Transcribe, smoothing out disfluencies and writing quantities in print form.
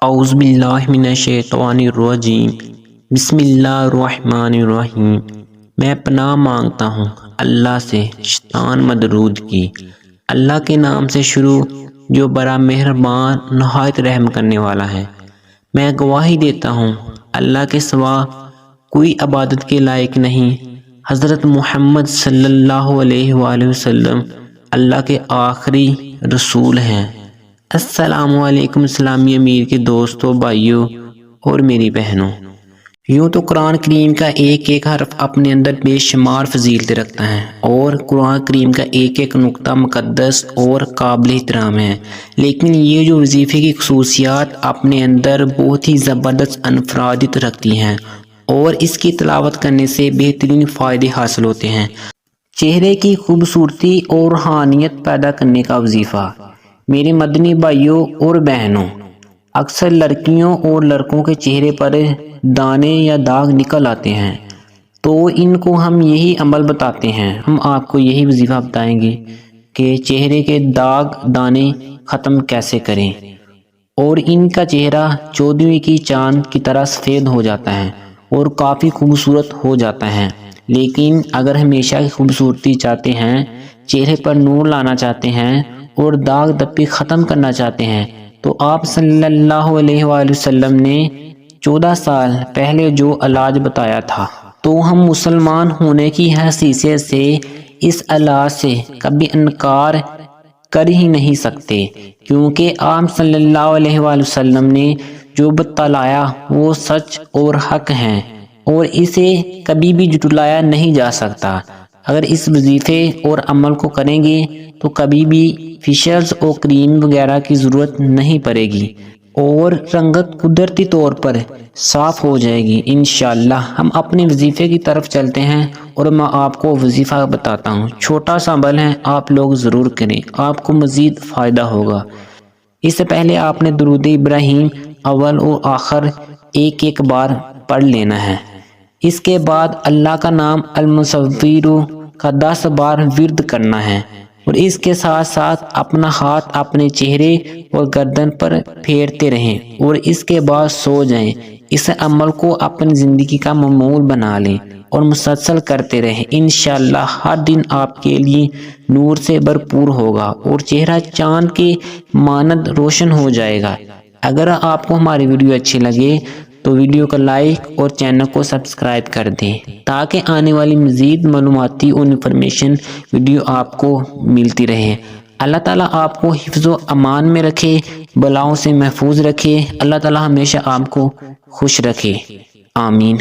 اعوذ باللہ من الشیطان الرجیم بسم اللہ الرحمن الرحیم۔ میں پناہ مانگتا ہوں اللہ سے شیطان مردود کی۔ اللہ کے نام سے شروع جو بڑا مہربان نہایت رحم کرنے والا ہے۔ میں گواہی دیتا ہوں اللہ کے سوا کوئی عبادت کے لائق نہیں۔ حضرت محمد صلی اللہ علیہ وآلہ وسلم اللہ کے آخری رسول ہیں۔ السلام علیکم اسلامی امیر کے دوستوں، بھائیوں اور میری بہنوں۔ یوں تو قرآن کریم کا ایک ایک حرف اپنے اندر بے شمار فضیلتیں رکھتا ہے اور قرآن کریم کا ایک ایک نقطہ مقدس اور قابل احترام ہے، لیکن یہ جو وظیفے کی خصوصیات اپنے اندر بہت ہی زبردست انفرادیت رکھتی ہیں اور اس کی تلاوت کرنے سے بہترین فائدے حاصل ہوتے ہیں۔ چہرے کی خوبصورتی اور روحانیت پیدا کرنے کا وظیفہ۔ میرے مدنی بھائیوں اور بہنوں، اکثر لڑکیوں اور لڑکوں کے چہرے پر دانے یا داغ نکل آتے ہیں تو ان کو ہم یہی عمل بتاتے ہیں، ہم آپ کو یہی وظیفہ بتائیں گے کہ چہرے کے داغ دانے ختم کیسے کریں اور ان کا چہرہ 14ویں کی چاند کی طرح سفید ہو جاتا ہے اور کافی خوبصورت ہو جاتا ہے۔ لیکن اگر ہمیشہ کی خوبصورتی چاہتے ہیں، چہرے پر نور لانا چاہتے ہیں اور داغ دپے ختم کرنا چاہتے ہیں تو آپ صلی اللہ علیہ وآلہ وسلم نے 14 سال پہلے جو علاج بتایا تھا، تو ہم مسلمان ہونے کی حیثیت سے اس علاج سے کبھی انکار کر ہی نہیں سکتے، کیونکہ آپ صلی اللہ علیہ وآلہ وسلم نے جو بتلایا وہ سچ اور حق ہیں اور اسے کبھی بھی جھٹلایا نہیں جا سکتا۔ اگر اس وظیفے اور عمل کو کریں گے تو کبھی بھی فیشلز اور کریم وغیرہ کی ضرورت نہیں پڑے گی اور رنگت قدرتی طور پر صاف ہو جائے گی۔ انشاءاللہ ہم اپنے وظیفے کی طرف چلتے ہیں اور میں آپ کو وظیفہ بتاتا ہوں۔ چھوٹا سا عمل ہے، آپ لوگ ضرور کریں، آپ کو مزید فائدہ ہوگا۔ اس سے پہلے آپ نے درود ابراہیم اول اور آخر ایک ایک بار پڑھ لینا ہے۔ اس کے بعد اللہ کا نام المصور کا 10 بار ورد کرنا ہے اور اس کے ساتھ ساتھ اپنا ہاتھ اپنے چہرے اور گردن پر پھیرتے رہیں اور اس کے بعد سو جائیں۔ اس عمل کو اپنی زندگی کا معمول بنا لیں اور مسلسل کرتے رہیں۔ انشاءاللہ ہر دن آپ کے لیے نور سے بھرپور ہوگا اور چہرہ چاند کے مانند روشن ہو جائے گا۔ اگر آپ کو ہماری ویڈیو اچھی لگے تو ویڈیو کو لائک اور چینل کو سبسکرائب کر دیں تاکہ آنے والی مزید معلوماتی اور انفارمیشن ویڈیو آپ کو ملتی رہے۔ اللہ تعالیٰ آپ کو حفظ و امان میں رکھے، بلاؤں سے محفوظ رکھے۔ اللہ تعالیٰ ہمیشہ آپ کو خوش رکھے، آمین۔